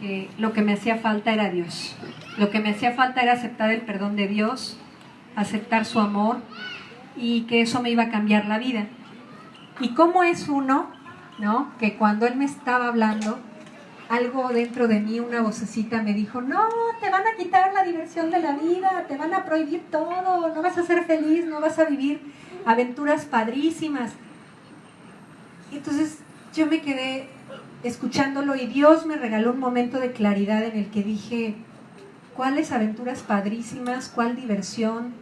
que lo que me hacía falta era Dios. Lo que me hacía falta era aceptar el perdón de Dios, aceptar su amor y que eso me iba a cambiar la vida. ¿Y cómo es uno, no? Que cuando él me estaba hablando, algo dentro de mí, una vocecita me dijo, no, te van a quitar la diversión de la vida, te van a prohibir todo, no vas a ser feliz, no vas a vivir aventuras padrísimas. Y entonces yo me quedé escuchándolo y Dios me regaló un momento de claridad en el que dije, ¿cuáles aventuras padrísimas? ¿Cuál diversión?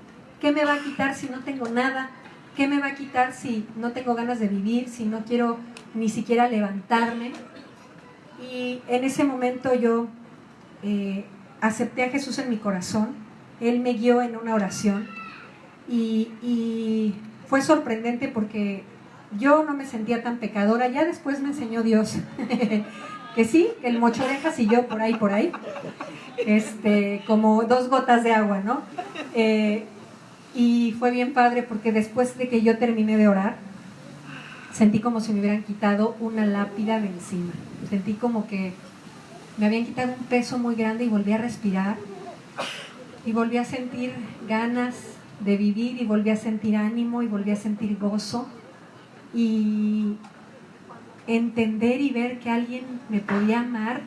¿Qué me va a quitar si no tengo nada? ¿Qué me va a quitar si no tengo ganas de vivir, si no quiero ni siquiera levantarme? Y en ese momento yo acepté a Jesús en mi corazón. Él me guió en una oración y fue sorprendente porque yo no me sentía tan pecadora. Ya después me enseñó Dios que sí, el mocho orejas y yo por ahí, como 2 gotas de agua, ¿no? Y fue bien padre porque después de que yo terminé de orar, sentí como si me hubieran quitado una lápida de encima. Sentí como que me habían quitado un peso muy grande y volví a respirar y volví a sentir ganas de vivir y volví a sentir ánimo y volví a sentir gozo y entender y ver que alguien me podía amar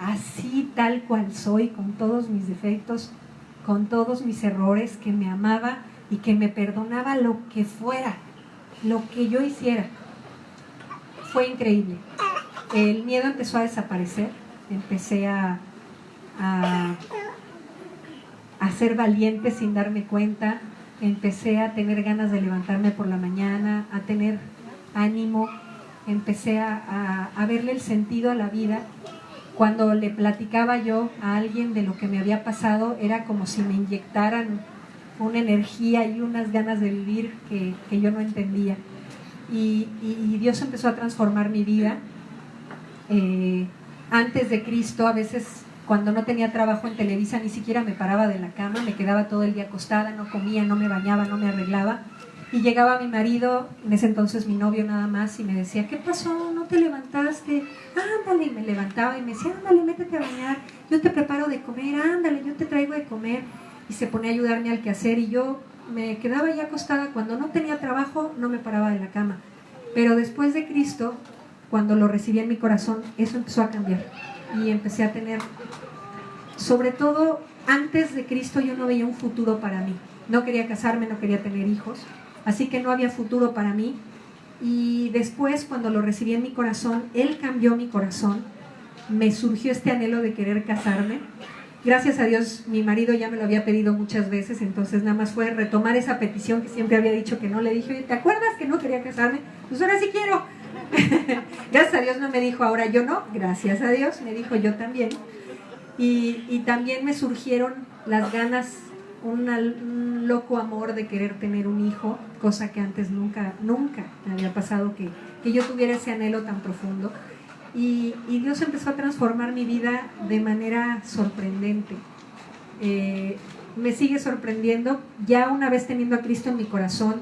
así tal cual soy, con todos mis defectos, con todos mis errores, que me amaba y que me perdonaba lo que fuera, lo que yo hiciera. Fue increíble. El miedo empezó a desaparecer, empecé a ser valiente sin darme cuenta, empecé a tener ganas de levantarme por la mañana, a tener ánimo, empecé a verle el sentido a la vida. Cuando le platicaba yo a alguien de lo que me había pasado, era como si me inyectaran una energía y unas ganas de vivir que yo no entendía. Y Dios empezó a transformar mi vida. Antes de Cristo, a veces cuando no tenía trabajo en Televisa, ni siquiera me paraba de la cama, me quedaba todo el día acostada, no comía, no me bañaba, no me arreglaba. Y llegaba mi marido, en ese entonces mi novio nada más, y me decía, ¿qué pasó? ¿No te levantaste? Ándale, y me levantaba y me decía, ándale, métete a bañar, yo te preparo de comer, ándale, yo te traigo de comer. Y se ponía a ayudarme al quehacer y yo me quedaba ya acostada. Cuando no tenía trabajo, no me paraba de la cama. Pero después de Cristo, cuando lo recibí en mi corazón, eso empezó a cambiar. Y empecé a tener, sobre todo, antes de Cristo yo no veía un futuro para mí. No quería casarme, no quería tener hijos. Así que no había futuro para mí. Y después, cuando lo recibí en mi corazón, Él cambió mi corazón. Me surgió este anhelo de querer casarme. Gracias a Dios, mi marido ya me lo había pedido muchas veces, entonces nada más fue retomar esa petición que siempre había dicho que no. Le dije, ¿te acuerdas que no quería casarme? Pues ahora sí quiero. Gracias a Dios no me dijo, ahora yo no. Gracias a Dios me dijo, yo también. Y también me surgieron las ganas, un loco amor de querer tener un hijo, cosa que antes nunca me había pasado que yo tuviera ese anhelo tan profundo. Y Dios empezó a transformar mi vida de manera sorprendente. Me sigue sorprendiendo. Ya una vez teniendo a Cristo en mi corazón,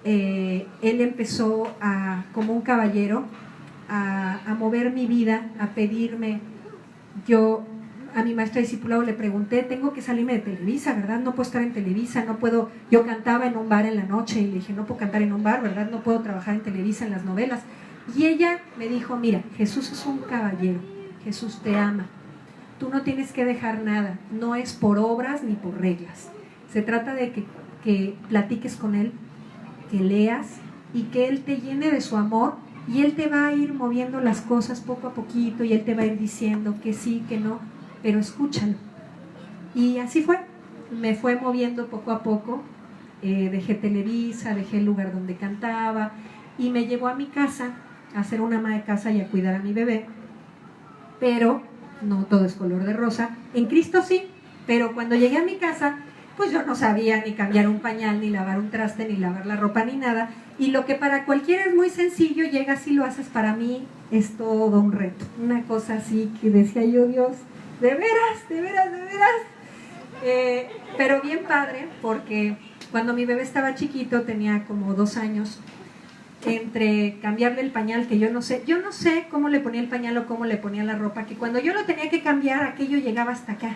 Él empezó como un caballero a mover mi vida, a pedirme. Yo a mi maestra de discipulado le pregunté, tengo que salirme de Televisa, ¿verdad? No puedo estar en Televisa, no puedo. Yo cantaba en un bar en la noche y le dije, no puedo cantar en un bar, ¿verdad? No puedo trabajar en Televisa en las novelas. Y ella me dijo, mira, Jesús es un caballero, Jesús te ama, tú no tienes que dejar nada, no es por obras ni por reglas, se trata de que platiques con Él, que leas y que Él te llene de su amor y Él te va a ir moviendo las cosas poco a poquito y Él te va a ir diciendo que sí, que no, pero escúchalo. Y así fue, me fue moviendo poco a poco, dejé Televisa, dejé el lugar donde cantaba y me llevó a mi casa a ser una ama de casa y a cuidar a mi bebé. Pero no todo es color de rosa. En Cristo sí, pero cuando llegué a mi casa, pues yo no sabía ni cambiar un pañal, ni lavar un traste, ni lavar la ropa, ni nada. Y lo que para cualquiera es muy sencillo, llegas y lo haces, para mí es todo un reto. Una cosa así que decía yo, Dios, de veras. Pero bien padre, porque cuando mi bebé estaba chiquito, tenía como 2 años, entre cambiarle el pañal, que yo no sé cómo le ponía el pañal o cómo le ponía la ropa, que cuando yo lo tenía que cambiar, aquello llegaba hasta acá.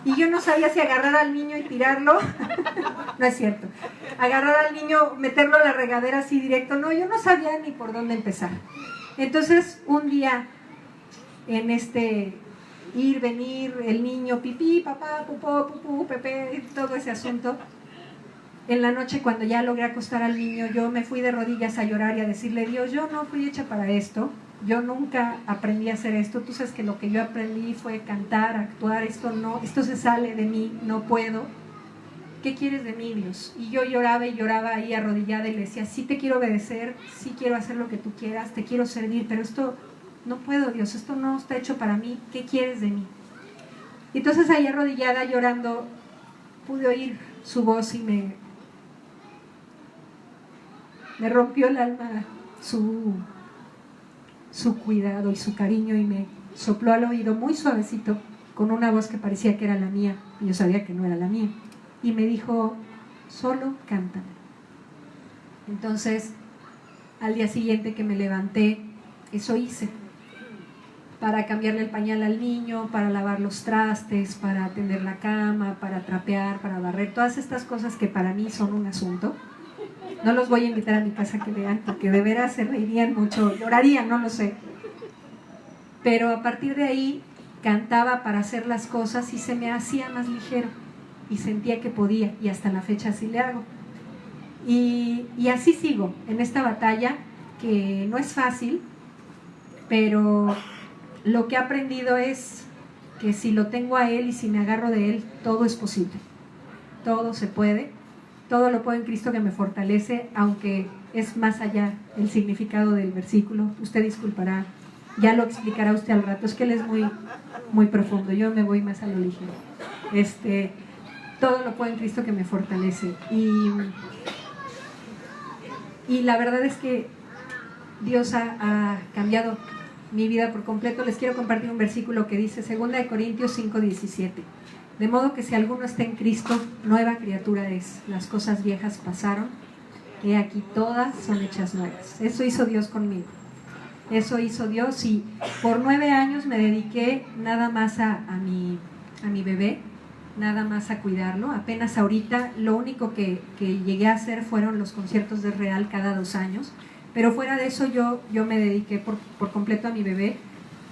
Y yo no sabía si agarrar al niño y tirarlo, no es cierto, agarrar al niño, meterlo a la regadera así directo, no, yo no sabía ni por dónde empezar. Entonces, un día, en este ir, venir, el niño, pipí, papá, pupó, pupú, pepe, todo ese asunto, en la noche cuando ya logré acostar al niño, yo me fui de rodillas a llorar y a decirle: Dios, yo no fui hecha para esto, yo nunca aprendí a hacer esto, tú sabes que lo que yo aprendí fue cantar, actuar, esto se sale de mí, no puedo, ¿qué quieres de mí, Dios? Y yo lloraba y lloraba ahí arrodillada y le decía: sí te quiero obedecer, sí quiero hacer lo que tú quieras, te quiero servir, pero esto no puedo, Dios, esto no está hecho para mí, ¿qué quieres de mí? Y entonces ahí arrodillada llorando pude oír su voz y me rompió el alma su cuidado y su cariño, y me sopló al oído muy suavecito con una voz que parecía que era la mía, y yo sabía que no era la mía, y me dijo: solo cántame. Entonces, al día siguiente que me levanté, eso hice, para cambiarle el pañal al niño, para lavar los trastes, para tender la cama, para trapear, para barrer, todas estas cosas que para mí son un asunto. No los voy a invitar a mi casa que vean, porque de veras se reirían mucho, llorarían, no lo sé. Pero a partir de ahí cantaba para hacer las cosas y se me hacía más ligero y sentía que podía, y hasta la fecha así le hago. Y así sigo en esta batalla, que no es fácil, pero lo que he aprendido es que si lo tengo a Él y si me agarro de Él, todo es posible, todo se puede. Todo lo puedo en Cristo que me fortalece, aunque es más allá el significado del versículo. Usted disculpará, ya lo explicará usted al rato, es que él es muy, muy profundo, yo me voy más a lo ligero. Todo lo puedo en Cristo que me fortalece. Y la verdad es que Dios ha cambiado mi vida por completo. Les quiero compartir un versículo que dice 2 Corintios 5:17. De modo que si alguno está en Cristo, nueva criatura es. Las cosas viejas pasaron, he aquí todas son hechas nuevas. Eso hizo Dios conmigo. Eso hizo Dios, y por 9 años me dediqué nada más a mi bebé, nada más a cuidarlo. Apenas ahorita lo único que llegué a hacer fueron los conciertos de Real cada 2 años, pero fuera de eso yo me dediqué por completo a mi bebé.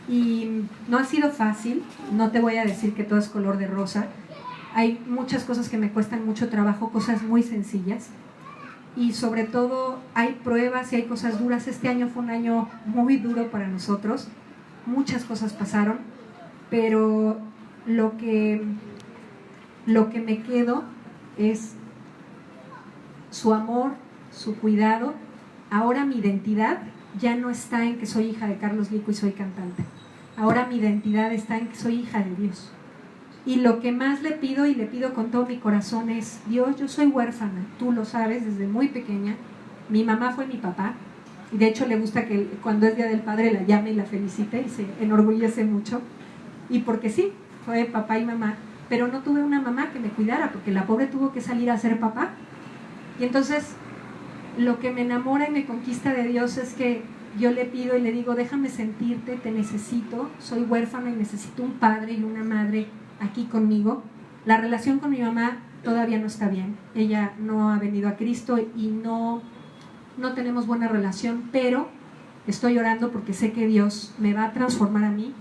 Y no ha sido fácil, no te voy a decir que todo es color de rosa. Hay muchas cosas que me cuestan mucho trabajo, cosas muy sencillas, y sobre todo hay pruebas y hay cosas duras. Este año fue un año muy duro para nosotros, muchas cosas pasaron, pero lo que me quedo es su amor, su cuidado. Ahora mi identidad ya no está en que soy hija de Carlos Lico y soy cantante. Ahora mi identidad está en que soy hija de Dios. Y lo que más le pido, y le pido con todo mi corazón, es: Dios, yo soy huérfana, tú lo sabes desde muy pequeña. Mi mamá fue mi papá, y de hecho le gusta que cuando es Día del Padre la llame y la felicite, y se enorgullece mucho. Y porque sí, fue papá y mamá, pero no tuve una mamá que me cuidara, porque la pobre tuvo que salir a ser papá. Y entonces lo que me enamora y me conquista de Dios es que yo le pido y le digo: déjame sentirte, te necesito, soy huérfana y necesito un padre y una madre aquí conmigo. La relación con mi mamá todavía no está bien, ella no ha venido a Cristo y no tenemos buena relación, pero estoy orando porque sé que Dios me va a transformar a mí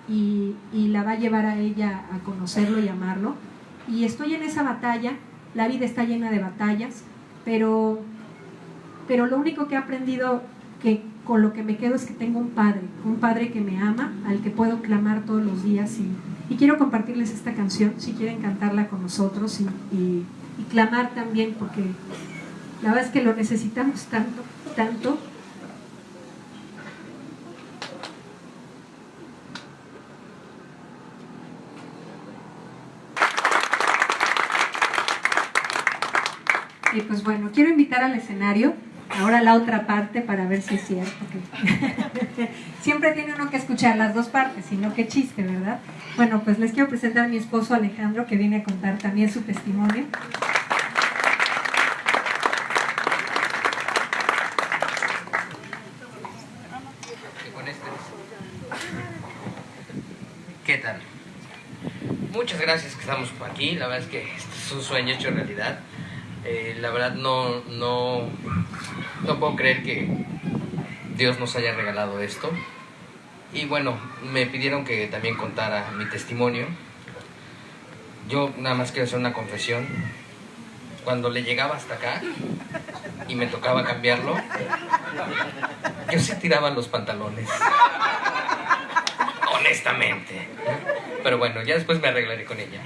y la va a llevar a ella a conocerlo y amarlo. Y estoy en esa batalla. La vida está llena de batallas, pero lo único que he aprendido, que con lo que me quedo, es que tengo un padre que me ama, al que puedo clamar todos los días, y quiero compartirles esta canción, si quieren cantarla con nosotros y clamar también, porque la verdad es que lo necesitamos tanto, tanto. Y pues bueno, quiero invitar al escenario ahora la otra parte para ver si es cierto. Siempre tiene uno que escuchar las dos partes, si no, qué chiste, ¿verdad? Bueno, pues les quiero presentar a mi esposo Alejandro, que viene a contar también su testimonio. ¿Qué tal? Muchas gracias que estamos por aquí. La verdad es que este es un sueño hecho realidad. La verdad no puedo creer que Dios nos haya regalado esto. Y bueno, me pidieron que también contara mi testimonio. Yo nada más quiero hacer una confesión. Cuando le llegaba hasta acá y me tocaba cambiarlo, yo se tiraba los pantalones. Honestamente. Pero bueno, ya después me arreglaré con ella.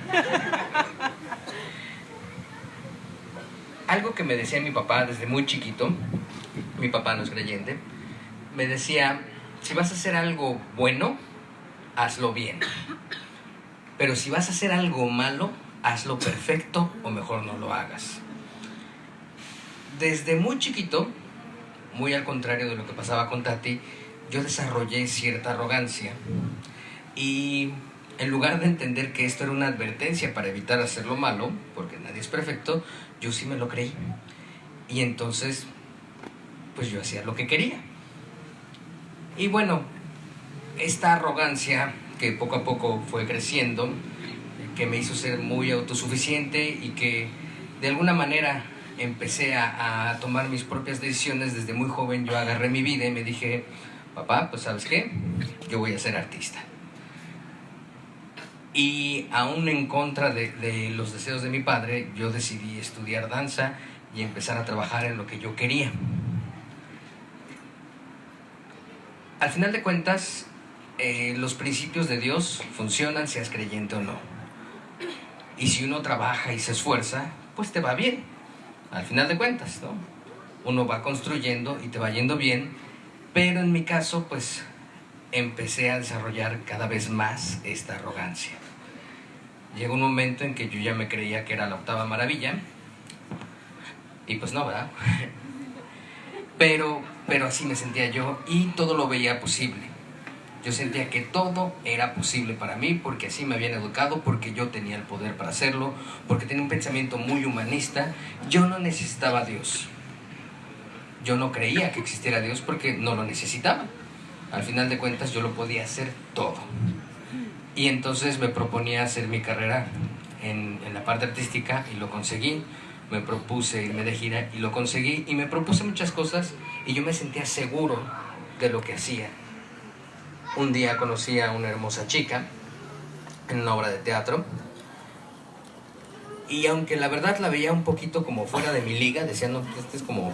Algo que me decía mi papá desde muy chiquito, mi papá no es creyente, me decía, si vas a hacer algo bueno, hazlo bien. Pero si vas a hacer algo malo, hazlo perfecto o mejor no lo hagas. Desde muy chiquito, muy al contrario de lo que pasaba con Tati, yo desarrollé cierta arrogancia. Y en lugar de entender que esto era una advertencia para evitar hacer lo malo, porque nadie es perfecto, yo sí me lo creí. Y entonces, pues yo hacía lo que quería. Y bueno, esta arrogancia que poco a poco fue creciendo, que me hizo ser muy autosuficiente y que de alguna manera empecé a tomar mis propias decisiones desde muy joven. Yo agarré mi vida y me dije, papá, pues ¿sabes qué? Yo voy a ser artista. Y aún en contra de los deseos de mi padre, yo decidí estudiar danza y empezar a trabajar en lo que yo quería. Al final de cuentas, los principios de Dios funcionan seas creyente o no. Y si uno trabaja y se esfuerza, pues te va bien. Al final de cuentas, ¿no? Uno va construyendo y te va yendo bien. Pero en mi caso, pues empecé a desarrollar cada vez más esta arrogancia. Llegó un momento en que yo ya me creía que era la octava maravilla. Y pues no, ¿verdad? Pero así me sentía yo y todo lo veía posible. Yo sentía que todo era posible para mí porque así me habían educado, porque yo tenía el poder para hacerlo, porque tenía un pensamiento muy humanista. Yo no necesitaba a Dios. Yo no creía que existiera Dios porque no lo necesitaba. Al final de cuentas yo lo podía hacer todo. Y entonces me proponía hacer mi carrera en la parte artística y lo conseguí. Me propuse irme de gira y lo conseguí. Y me propuse muchas cosas y yo me sentía seguro de lo que hacía. Un día conocí a una hermosa chica en una obra de teatro. Y aunque la verdad la veía un poquito como fuera de mi liga, decía, no, este es como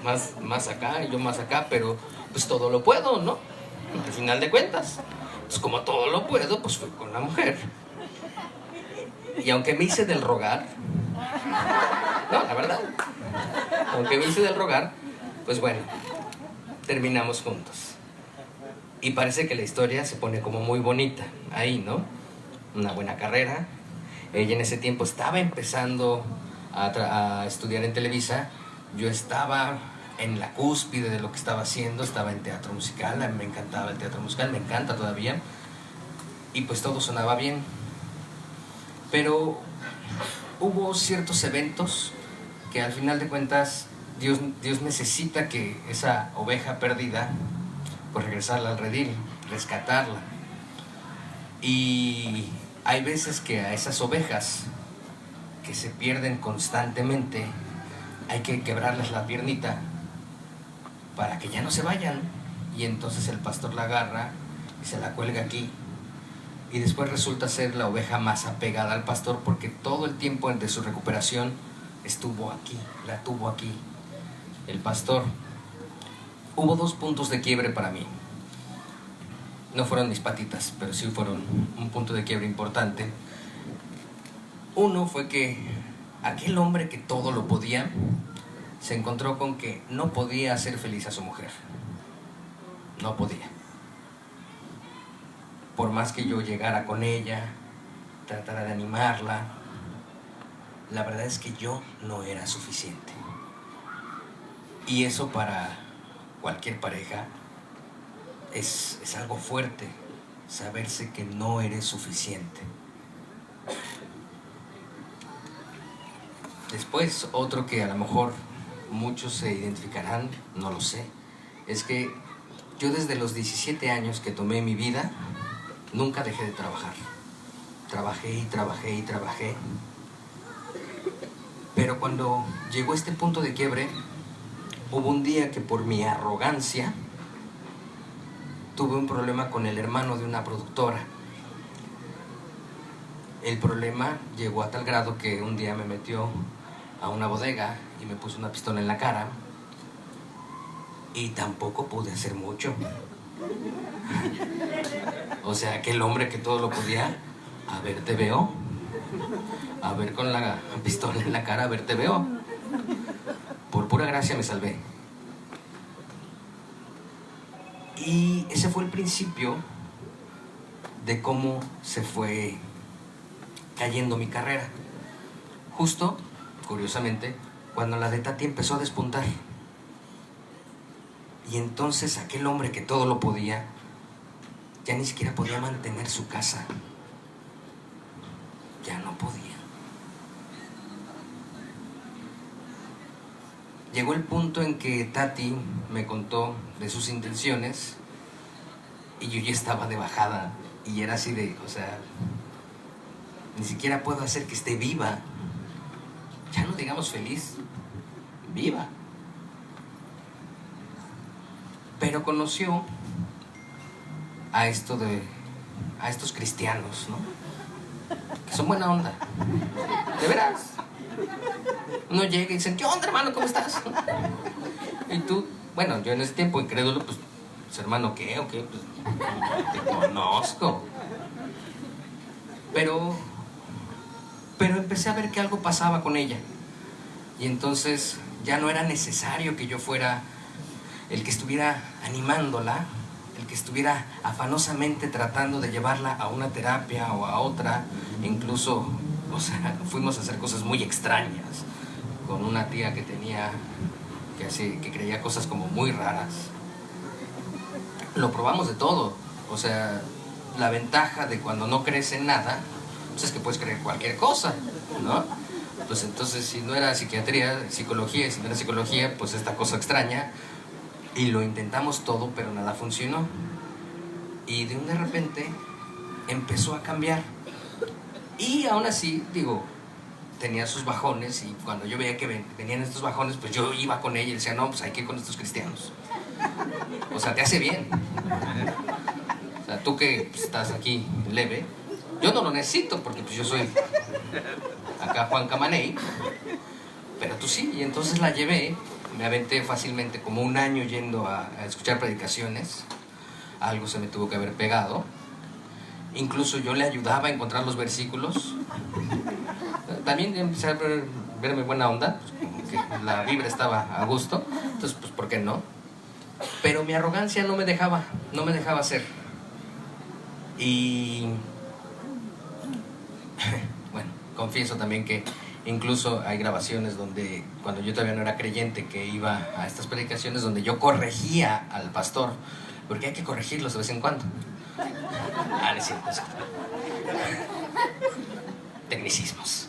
más acá y yo más acá, pero pues todo lo puedo, ¿no? Al final de cuentas. Pues como todo lo puedo, pues fui con la mujer. Y aunque me hice del rogar, no, la verdad, aunque me hice del rogar, pues bueno, terminamos juntos. Y parece que la historia se pone como muy bonita ahí, ¿no? Una buena carrera. Ella en ese tiempo estaba empezando a estudiar en Televisa. Yo estaba en la cúspide de lo que estaba haciendo, estaba en teatro musical, a mí me encantaba el teatro musical, me encanta todavía, y pues todo sonaba bien. Pero hubo ciertos eventos que al final de cuentas Dios necesita que esa oveja perdida, pues regresarla al redil, rescatarla. Y hay veces que a esas ovejas que se pierden constantemente hay que quebrarles la piernita para que ya no se vayan. Y entonces el pastor la agarra y se la cuelga aquí. Y después resulta ser la oveja más apegada al pastor porque todo el tiempo de su recuperación estuvo aquí, la tuvo aquí. El pastor. Hubo 2 puntos de quiebre para mí. No fueron mis patitas, pero sí fueron un punto de quiebre importante. Uno fue que aquel hombre que todo lo podía se encontró con que no podía hacer feliz a su mujer. No podía. Por más que yo llegara con ella, tratara de animarla, la verdad es que yo no era suficiente. Y eso para cualquier pareja es algo fuerte, saberse que no eres suficiente. Después, otro que a lo mejor muchos se identificarán, no lo sé, es que yo desde los 17 años que tomé mi vida, nunca dejé de trabajar. Trabajé y trabajé y trabajé. Pero cuando llegó este punto de quiebre, hubo un día que por mi arrogancia tuve un problema con el hermano de una productora. El problema llegó a tal grado que un día me metió a una bodega y me puso una pistola en la cara y tampoco pude hacer mucho. O sea, aquel hombre que todo lo podía, a ver, te veo. A ver, con la pistola en la cara, a ver, te veo. Por pura gracia me salvé. Y ese fue el principio de cómo se fue cayendo mi carrera. Justo, curiosamente, cuando la de Tati empezó a despuntar. Y entonces aquel hombre que todo lo podía, ya ni siquiera podía mantener su casa. Ya no podía. Llegó el punto en que Tati me contó de sus intenciones y yo ya estaba de bajada y era así de, o sea, ni siquiera puedo hacer que esté viva. Ya no digamos feliz, viva. Pero conoció a estos cristianos, ¿no? Que son buena onda. De veras. Uno llega y dicen, ¿qué onda, hermano? ¿Cómo estás? Y tú, bueno, yo en ese tiempo incrédulo, pues, hermano, ¿qué? ¿O qué? Pues, te conozco. Pero empecé a ver que algo pasaba con ella. Y entonces ya no era necesario que yo fuera el que estuviera animándola, el que estuviera afanosamente tratando de llevarla a una terapia o a otra. Incluso, o sea, fuimos a hacer cosas muy extrañas con una tía que tenía, que creía cosas como muy raras. Lo probamos de todo. O sea, la ventaja de cuando no crees en nada, pues es que puedes creer cualquier cosa, ¿no? Pues entonces, si no era psiquiatría, psicología, y si no era psicología, pues esta cosa extraña. Y lo intentamos todo, pero nada funcionó. Y de repente empezó a cambiar. Y aún así, digo, tenía sus bajones. Y cuando yo veía que venían estos bajones, pues yo iba con ella y decía, no, pues hay que ir con estos cristianos. O sea, te hace bien. O sea, tú que pues, estás aquí leve, yo no lo necesito porque pues yo soy acá Juan Camaney. Pero tú sí. Y entonces la llevé. Me aventé fácilmente como un año yendo a escuchar predicaciones. Algo se me tuvo que haber pegado. Incluso yo le ayudaba a encontrar los versículos. También empecé a verme buena onda, pues como que la vibra estaba a gusto. Entonces, pues, ¿por qué no? Pero mi arrogancia no me dejaba hacer. Y bueno, confieso también que incluso hay grabaciones donde, cuando yo todavía no era creyente, que iba a estas predicaciones donde yo corregía al pastor, porque hay que corregirlos de vez en cuando. No es cierto, tecnicismos.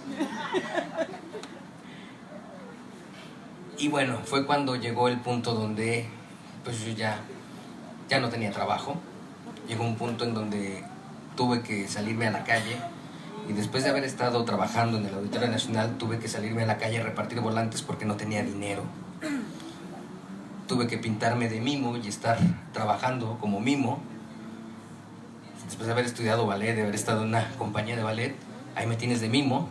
Y bueno, fue cuando llegó el punto donde pues yo ya no tenía trabajo. Llegó un punto en donde tuve que salirme a la calle. Y después de haber estado trabajando en el Auditorio Nacional, tuve que salirme a la calle a repartir volantes porque no tenía dinero. Tuve que pintarme de mimo y estar trabajando como mimo. Después de haber estudiado ballet, de haber estado en una compañía de ballet, ahí me tienes de mimo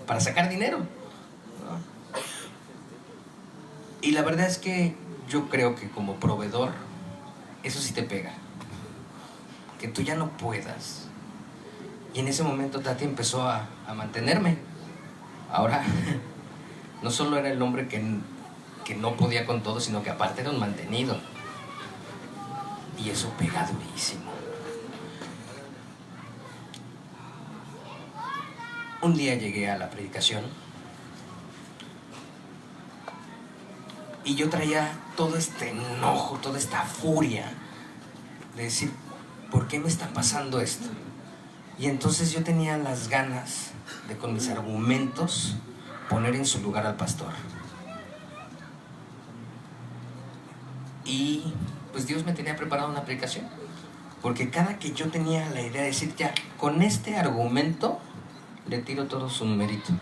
para sacar dinero, ¿no? Y la verdad es que yo creo que como proveedor, eso sí te pega. Que tú ya no puedas. Y en ese momento Tati empezó a mantenerme. Ahora, no solo era el hombre que no podía con todo, sino que aparte era un mantenido. Y eso pega durísimo. Un día llegué a la predicación y yo traía todo este enojo, toda esta furia de decir, ¿por qué me está pasando esto? Y entonces yo tenía las ganas de, con mis argumentos, poner en su lugar al pastor. Y pues Dios me tenía preparado una predicación. Porque cada que yo tenía la idea de decir, ya, con este argumento le tiro todo su numerito,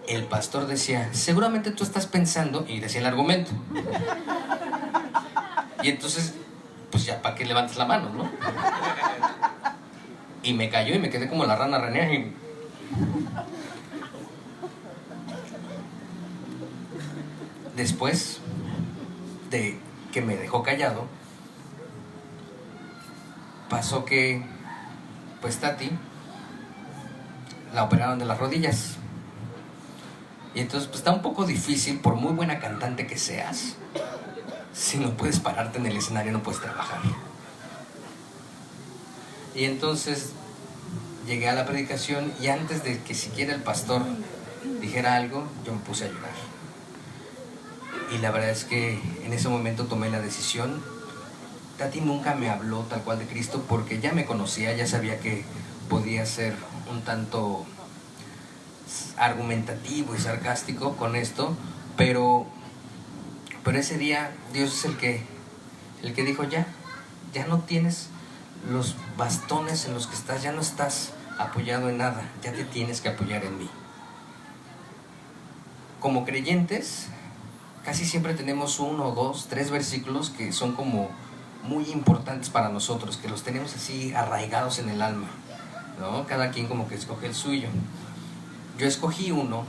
el pastor decía, seguramente tú estás pensando, y decía el argumento. Y entonces, pues ya, ¿para qué levantas la mano, no? Y me cayó y me quedé como la rana René. Y... después de que me dejó callado, pasó que, pues Tati, la operaron de las rodillas. Y entonces pues está un poco difícil, por muy buena cantante que seas, si no puedes pararte en el escenario no puedes trabajar. Y entonces llegué a la predicación y antes de que siquiera el pastor dijera algo, yo me puse a llorar. Y la verdad es que en ese momento tomé la decisión. Tati nunca me habló tal cual de Cristo porque ya me conocía, ya sabía que podía ser un tanto argumentativo y sarcástico con esto, pero ese día Dios es el que dijo, ya no tienes los bastones en los que estás, ya no estás apoyado en nada, ya te tienes que apoyar en mí. Como creyentes, casi siempre tenemos 1, 2, 3 versículos que son como muy importantes para nosotros, que los tenemos así arraigados en el alma, ¿no? Cada quien como que escoge el suyo. Yo escogí uno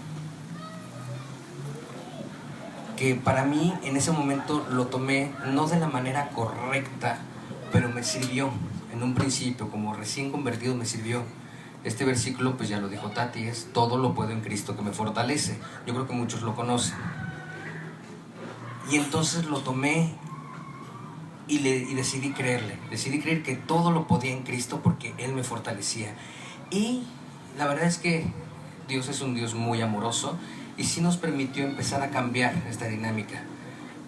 que para mí en ese momento lo tomé no de la manera correcta, pero me sirvió en un principio, como recién convertido me sirvió. Este versículo, pues ya lo dijo Tati, es todo lo puedo en Cristo que me fortalece. Yo creo que muchos lo conocen. Y entonces lo tomé y decidí creerle. Decidí creer que todo lo podía en Cristo porque Él me fortalecía. Y la verdad es que Dios es un Dios muy amoroso y sí nos permitió empezar a cambiar esta dinámica.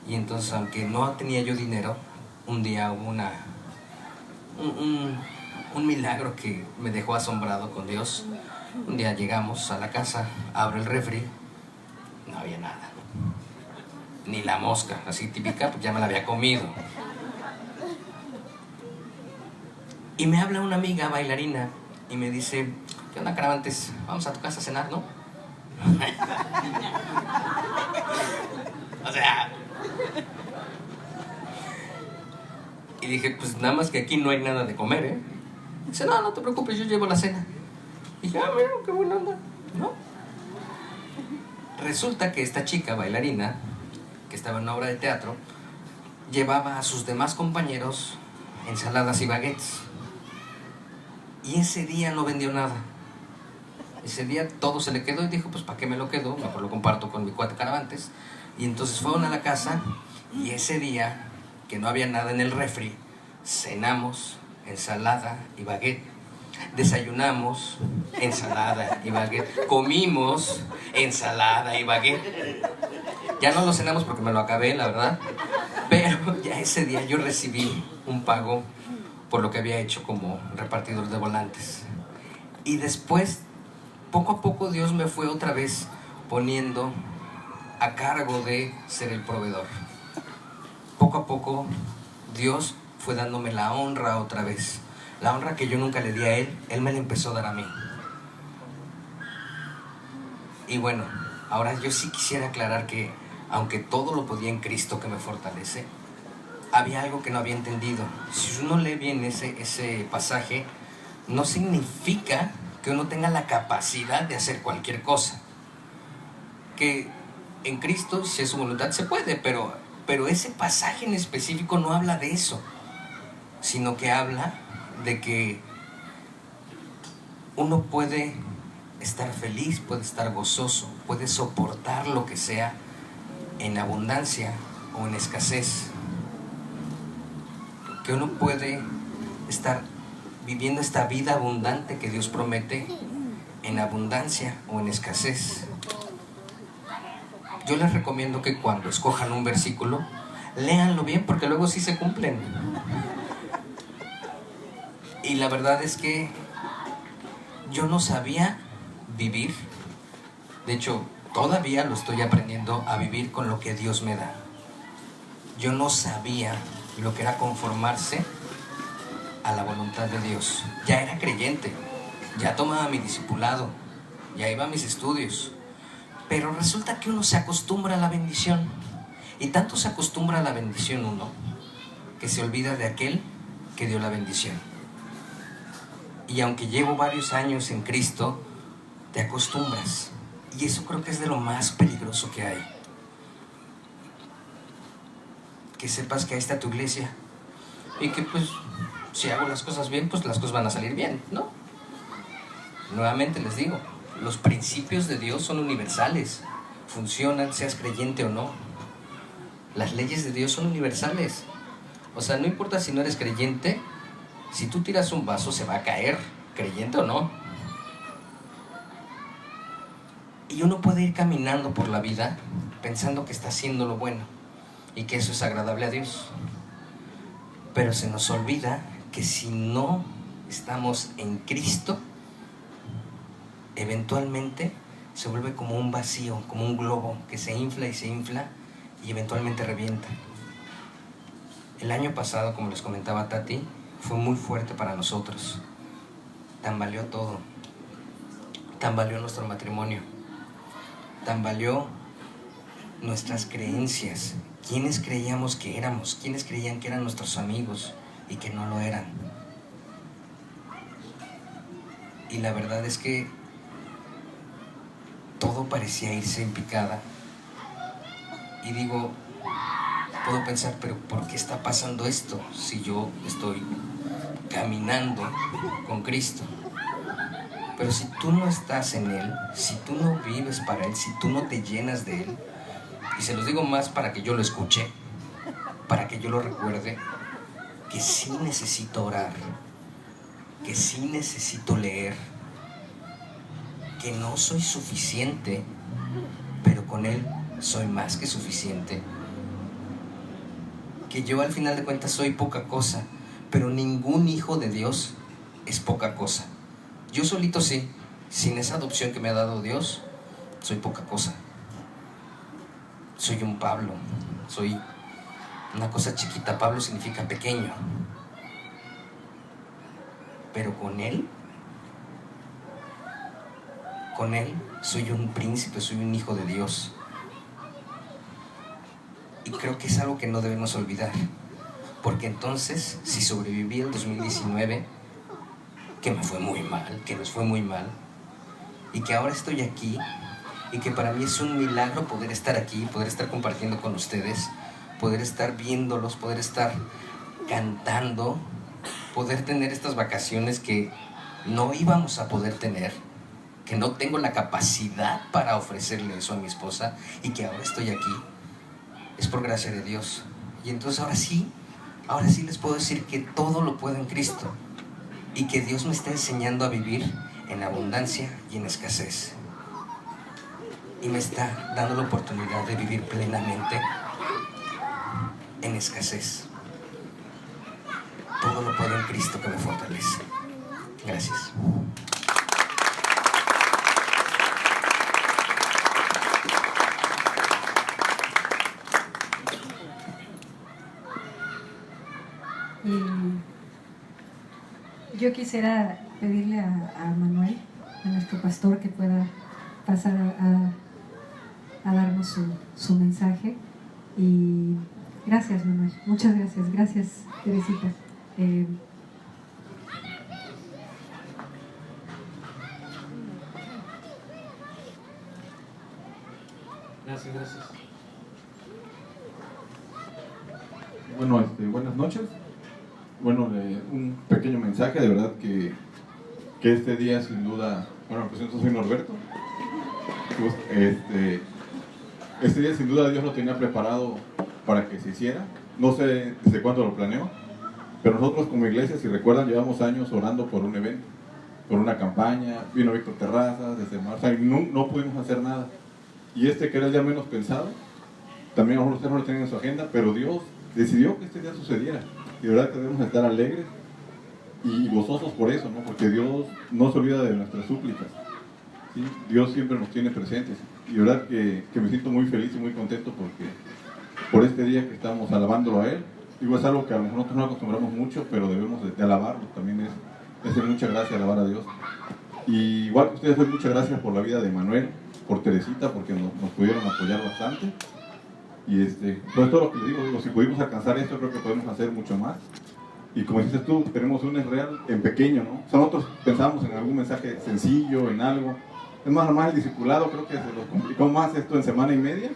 Y entonces, aunque no tenía yo dinero, un día hubo un milagro que me dejó asombrado con Dios. Un día llegamos a la casa, abro el refri, no había nada, ni la mosca, así típica, pues ya me la había comido. Y me habla una amiga bailarina y me dice, ¿qué onda, Caravantes? Vamos a tu casa a cenar, ¿no? O sea... Y dije, pues nada más que aquí no hay nada de comer, ¿eh? Dice, no te preocupes, yo llevo la cena. Y dije, mira, qué buena onda, ¿no? Resulta que esta chica bailarina, que estaba en una obra de teatro, llevaba a sus demás compañeros ensaladas y baguettes. Y ese día no vendió nada. Ese día todo se le quedó y dijo, pues ¿para qué me lo quedo? Mejor lo comparto con mi cuate Caravantes. Y entonces fueron a la casa y ese día, que no había nada en el refri, cenamos ensalada y baguette. Desayunamos ensalada y baguette. Comimos ensalada y baguette. Ya no lo cenamos porque me lo acabé, la verdad. Pero ya ese día yo recibí un pago por lo que había hecho como repartidor de volantes. Y después, poco a poco, Dios me fue otra vez poniendo a cargo de ser el proveedor. Poco a poco, Dios fue dándome la honra otra vez. La honra que yo nunca le di a Él me la empezó a dar a mí. Y bueno, ahora yo sí quisiera aclarar que, aunque todo lo podía en Cristo que me fortalece, había algo que no había entendido. Si uno lee bien ese pasaje, no significa que uno tenga la capacidad de hacer cualquier cosa. Que en Cristo, si es su voluntad, se puede, pero ese pasaje en específico no habla de eso, sino que habla de que uno puede estar feliz, puede estar gozoso, puede soportar lo que sea en abundancia o en escasez. Que uno puede estar viviendo esta vida abundante que Dios promete en abundancia o en escasez. Yo les recomiendo que cuando escojan un versículo, léanlo bien porque luego sí se cumplen. Y la verdad es que yo no sabía vivir. De hecho, todavía lo estoy aprendiendo a vivir con lo que Dios me da. Yo no sabía lo que era conformarse a la voluntad de Dios. Ya era creyente, ya tomaba mi discipulado, ya iba a mis estudios, pero resulta que uno se acostumbra a la bendición, y tanto se acostumbra a la bendición uno, que se olvida de aquel que dio la bendición. Y aunque llevo varios años en Cristo, te acostumbras, y eso creo que es de lo más peligroso que hay. Que sepas que ahí está tu iglesia, y que pues si hago las cosas bien, pues las cosas van a salir bien, ¿no? Nuevamente les digo, los principios de Dios son universales, funcionan seas creyente o no. Las leyes de Dios son universales. O sea, no importa si no eres creyente, si tú tiras un vaso se va a caer, creyente o no. Y uno puede ir caminando por la vida pensando que está haciendo lo bueno y que eso es agradable a Dios. Pero se nos olvida que si no estamos en Cristo, eventualmente se vuelve como un vacío, como un globo que se infla y eventualmente revienta. El año pasado, como les comentaba Tati, fue muy fuerte para nosotros. Tambaleó todo. Tambaleó nuestro matrimonio. Tambaleó nuestras creencias. ¿Quiénes creíamos que éramos? ¿Quiénes creían que eran nuestros amigos y que no lo eran? Y la verdad es que todo parecía irse en picada. Y digo, puedo pensar, pero ¿por qué está pasando esto si yo estoy caminando con Cristo? Pero si tú no estás en Él, si tú no vives para Él, si tú no te llenas de Él, y se los digo más para que yo lo escuche, para que yo lo recuerde, que sí necesito orar, que sí necesito leer, que no soy suficiente, pero con Él soy más que suficiente, que yo al final de cuentas soy poca cosa, pero ningún hijo de Dios es poca cosa. Yo solito sí, sin esa adopción que me ha dado Dios, soy poca cosa. Soy un Pablo, soy una cosa chiquita. Pablo significa pequeño, pero con Él soy un príncipe, soy un hijo de Dios. Y creo que es algo que no debemos olvidar, porque entonces, si sobreviví el 2019, que me fue muy mal, que nos fue muy mal, y que ahora estoy aquí, y que para mí es un milagro poder estar aquí, poder estar compartiendo con ustedes, poder estar viéndolos, poder estar cantando, poder tener estas vacaciones que no íbamos a poder tener, que no tengo la capacidad para ofrecerle eso a mi esposa, y que ahora estoy aquí, es por gracia de Dios. Y entonces ahora sí les puedo decir que todo lo puedo en Cristo, y que Dios me está enseñando a vivir en abundancia y en escasez, y me está dando la oportunidad de vivir plenamente en escasez. Todo lo puedo en Cristo que me fortalece. Gracias. Yo quisiera pedirle a Manuel, a nuestro pastor, que pueda pasar a darnos su mensaje. Y gracias, Manuel, muchas gracias. Gracias, Teresita. Gracias. Bueno, buenas noches. Bueno, un pequeño mensaje, de verdad que este día sin duda, bueno, me presento, soy Norberto. Este día sin duda Dios lo tenía preparado para que se hiciera. No sé desde cuándo lo planeó, pero nosotros como iglesia, si recuerdan, llevamos años orando por un evento, por una campaña. Vino Víctor Terrazas desde marzo y no pudimos hacer nada. Y que era el día menos pensado, también a lo mejor ustedes no lo tenían en su agenda, pero Dios decidió que este día sucediera. Y de verdad que debemos estar alegres y gozosos por eso, ¿no? Porque Dios no se olvida de nuestras súplicas, ¿sí? Dios siempre nos tiene presentes. Y de verdad que me siento muy feliz y muy contento por este día que estamos alabándolo a Él Digo, es algo que a lo mejor nosotros no acostumbramos mucho, pero debemos de alabarlo. También es de mucha gracia alabar a Dios. Y igual que ustedes, doy muchas gracias por la vida de Manuel, por Teresita, porque nos pudieron apoyar bastante. Y pues todo lo que les digo, si pudimos alcanzar esto, creo que podemos hacer mucho más. Y como dices tú, tenemos un Es Real en pequeño, ¿no? O sea, nosotros pensamos en algún mensaje sencillo, en algo. Es más el discipulado, creo que se nos complicó más esto en semana y media.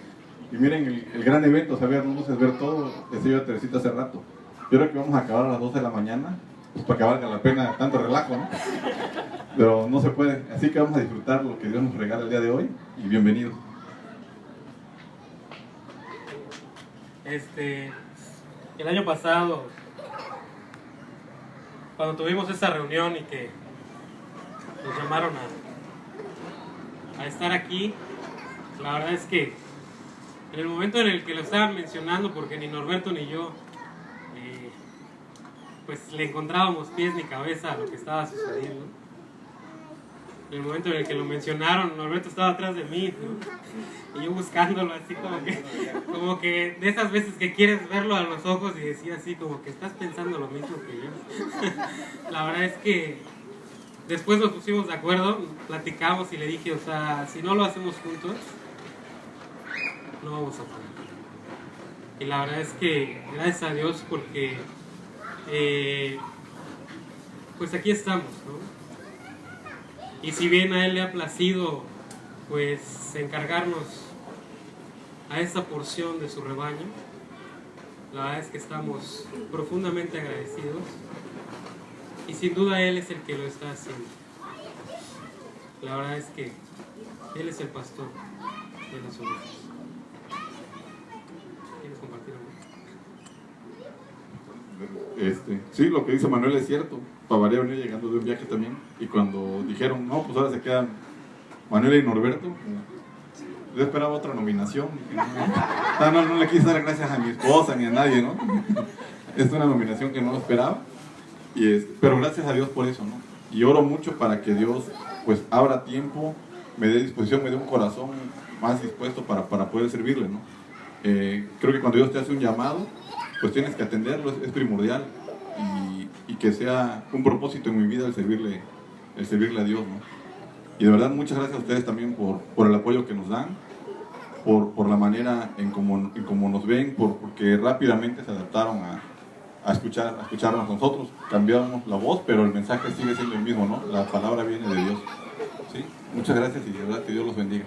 Y miren el gran evento, o sea, ver luces, ver todo, decía yo a Teresita hace rato. Yo creo que vamos a acabar a las 2 de la mañana, pues para que valga la pena tanto relajo, ¿no? Pero no se puede, así que vamos a disfrutar lo que Dios nos regala el día de hoy, y bienvenidos. El año pasado, cuando tuvimos esa reunión y que nos llamaron a estar aquí, la verdad es que en el momento en el que lo estaban mencionando, porque ni Norberto ni yo pues le encontrábamos pies ni cabeza a lo que estaba sucediendo. En el momento en el que lo mencionaron, Norberto estaba atrás de mí, ¿no? Y yo buscándolo así como que de esas veces que quieres verlo a los ojos y decir así como que estás pensando lo mismo que yo. La verdad es que después nos pusimos de acuerdo, platicamos y le dije, o sea, si no lo hacemos juntos, no vamos a poder. Y la verdad es que gracias a Dios porque pues aquí estamos, ¿no? Y si bien a Él le ha placido pues encargarnos a esta porción de su rebaño, la verdad es que estamos profundamente agradecidos y sin duda Él es el que lo está haciendo. La verdad es que Él es el pastor de las ovejas. ¿Quieres compartir algo? Sí, lo que dice Manuel es cierto. Pavaré venía llegando de un viaje también, y cuando dijeron, no, pues ahora se quedan Manuel y Norberto, yo esperaba otra nominación. No le quise dar gracias a mi esposa ni a nadie, ¿no? Es una nominación que no esperaba, pero gracias a Dios por eso, ¿no? Y oro mucho para que Dios pues abra tiempo, me dé disposición, me dé un corazón más dispuesto para poder servirle, ¿no? Creo que cuando Dios te hace un llamado, pues tienes que atenderlo, es primordial, y que sea un propósito en mi vida el servirle a Dios, ¿no? Y de verdad muchas gracias a ustedes también por el apoyo que nos dan, por la manera en cómo nos ven, porque rápidamente se adaptaron a escucharnos nosotros. Cambiamos la voz, pero el mensaje sigue siendo el mismo, ¿no? La palabra viene de Dios. ¿Sí? Muchas gracias y de verdad que Dios los bendiga.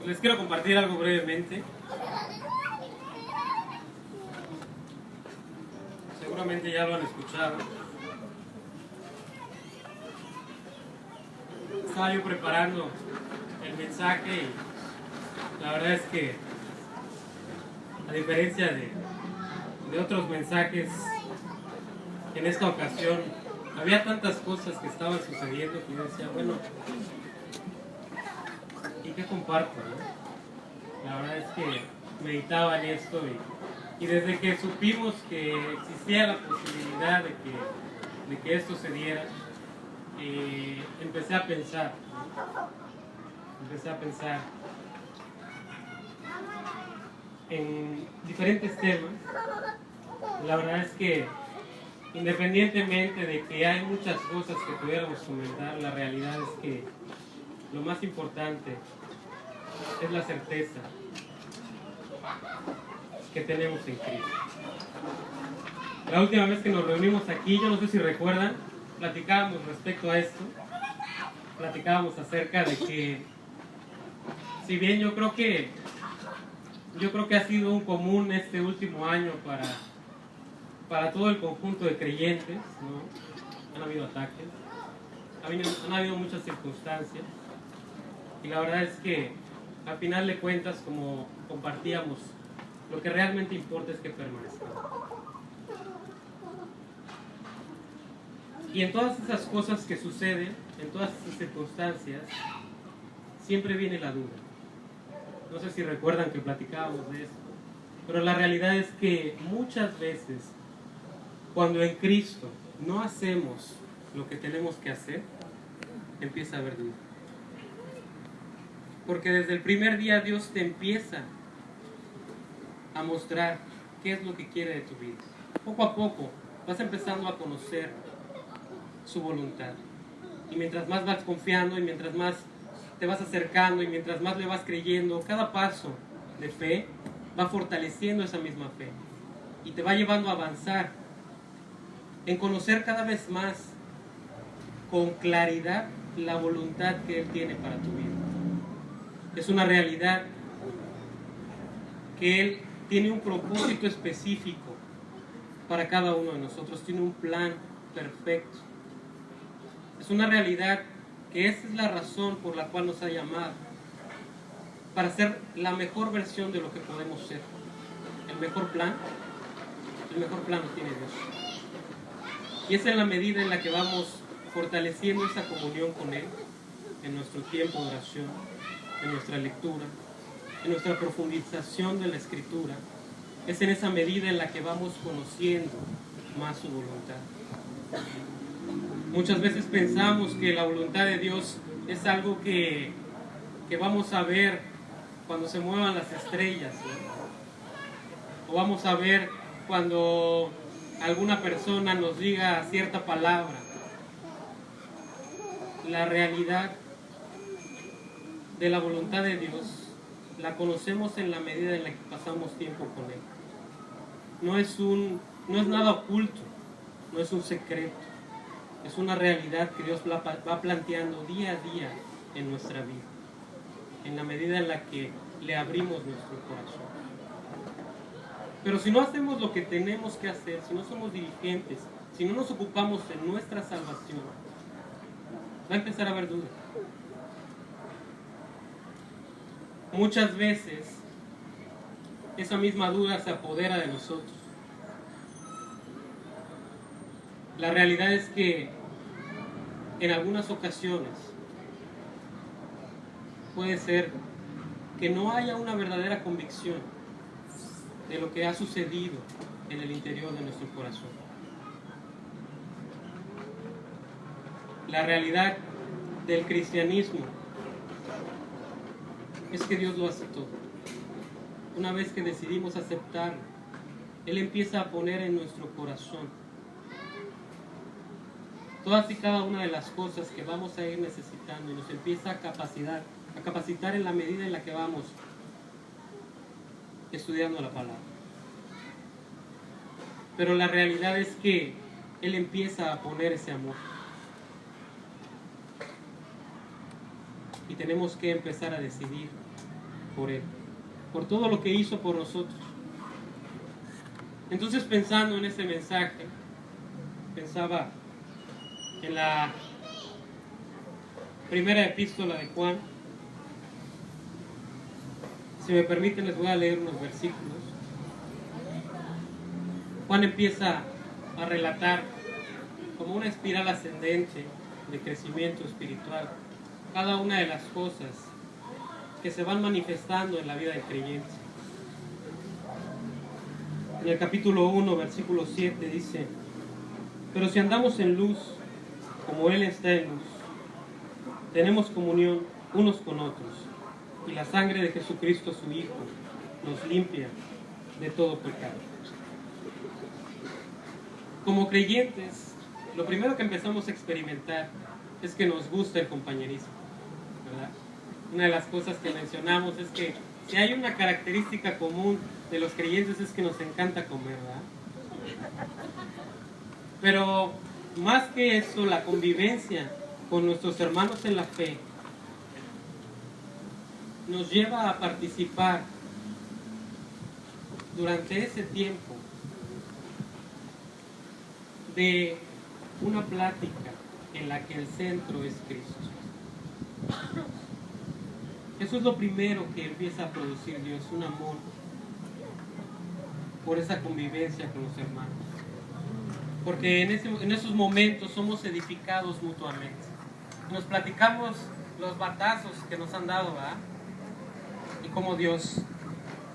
Les quiero compartir algo brevemente. Seguramente ya lo han escuchado. Estaba yo preparando el mensaje y la verdad es que, a diferencia de otros mensajes, en esta ocasión había tantas cosas que estaban sucediendo que yo decía, bueno, ¿y qué comparto? ¿No? La verdad es que meditaba en esto y desde que supimos que existía la posibilidad de que esto se diera, empecé a pensar en diferentes temas. La verdad es que independientemente de que hay muchas cosas que pudiéramos comentar, la realidad es que lo más importante es la certeza que tenemos en Cristo. La última vez que nos reunimos aquí, yo no sé si recuerdan, platicábamos respecto a esto, platicábamos acerca de que, si bien yo creo que ha sido un común este último año para todo el conjunto de creyentes, ¿no? Han habido ataques, han habido muchas circunstancias, y la verdad es que al final de cuentas, como compartíamos, lo que realmente importa es que permanezcamos. Y en todas esas cosas que suceden, en todas esas circunstancias, siempre viene la duda. No sé si recuerdan que platicábamos de esto, pero la realidad es que muchas veces, cuando en Cristo no hacemos lo que tenemos que hacer, empieza a haber duda. Porque desde el primer día Dios te empieza a mostrar qué es lo que quiere de tu vida. Poco a poco vas empezando a conocer su voluntad. Y mientras más vas confiando y mientras más te vas acercando y mientras más le vas creyendo, cada paso de fe va fortaleciendo esa misma fe y te va llevando a avanzar en conocer cada vez más con claridad la voluntad que Él tiene para tu vida. Es una realidad que Él tiene un propósito específico para cada uno de nosotros, tiene un plan perfecto. Es una realidad que esa es la razón por la cual nos ha llamado, para ser la mejor versión de lo que podemos ser. El mejor plan lo tiene Dios. Y es en la medida en la que vamos fortaleciendo esa comunión con Él, en nuestro tiempo de oración, en nuestra lectura, en nuestra profundización de la Escritura, es en esa medida en la que vamos conociendo más su voluntad. Muchas veces pensamos que la voluntad de Dios es algo que vamos a ver cuando se muevan las estrellas, ¿no? O vamos a ver cuando alguna persona nos diga cierta palabra. La realidad de la voluntad de Dios la conocemos en la medida en la que pasamos tiempo con Él. No es nada oculto, no es un secreto. Es una realidad que Dios va planteando día a día en nuestra vida, en la medida en la que le abrimos nuestro corazón. Pero si no hacemos lo que tenemos que hacer, si no somos diligentes, si no nos ocupamos de nuestra salvación, va a empezar a haber dudas. Muchas veces esa misma duda se apodera de nosotros. La realidad es que en algunas ocasiones puede ser que no haya una verdadera convicción de lo que ha sucedido en el interior de nuestro corazón. La realidad del cristianismo es que Dios lo hace todo. Una vez que decidimos aceptarlo, Él empieza a poner en nuestro corazón todas y cada una de las cosas que vamos a ir necesitando y nos empieza a capacitar en la medida en la que vamos estudiando la palabra. Pero la realidad es que Él empieza a poner ese amor. Y tenemos que empezar a decidir por Él, por todo lo que hizo por nosotros. Entonces, pensando en ese mensaje, pensaba en la primera epístola de Juan. Si me permiten, les voy a leer unos versículos. Juan empieza a relatar como una espiral ascendente de crecimiento espiritual cada una de las cosas que se van manifestando en la vida del creyente. En el capítulo 1, versículo 7 dice: pero si andamos en luz, como Él está en luz, tenemos comunión unos con otros, y la sangre de Jesucristo, su Hijo, nos limpia de todo pecado. Como creyentes, lo primero que empezamos a experimentar es que nos gusta el compañerismo, ¿verdad? Una de las cosas que mencionamos es que si hay una característica común de los creyentes es que nos encanta comer, ¿verdad? Pero más que eso, la convivencia con nuestros hermanos en la fe nos lleva a participar durante ese tiempo de una plática en la que el centro es Cristo. Eso es lo primero que empieza a producir Dios, un amor por esa convivencia con los hermanos. Porque en esos momentos somos edificados mutuamente. Nos platicamos los batazos que nos han dado, ¿verdad? Y cómo Dios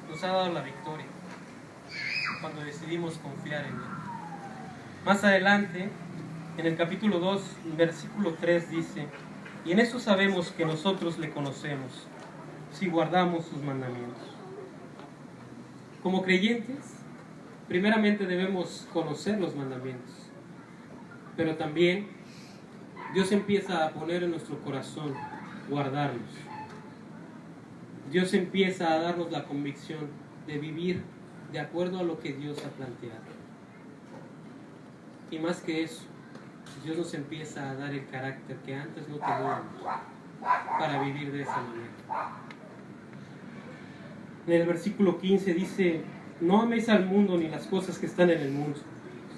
nos ha dado la victoria cuando decidimos confiar en Él. Más adelante En el capítulo 2, versículo 3 dice: y en esto sabemos que nosotros le conocemos, si guardamos sus mandamientos. Como creyentes, primeramente debemos conocer los mandamientos, pero también Dios empieza a poner en nuestro corazón guardarlos. Dios empieza a darnos la convicción de vivir de acuerdo a lo que Dios ha planteado. Y más que eso, Dios nos empieza a dar el carácter que antes no teníamos para vivir de esa manera. En el versículo 15 dice: no améis al mundo ni las cosas que están en el mundo.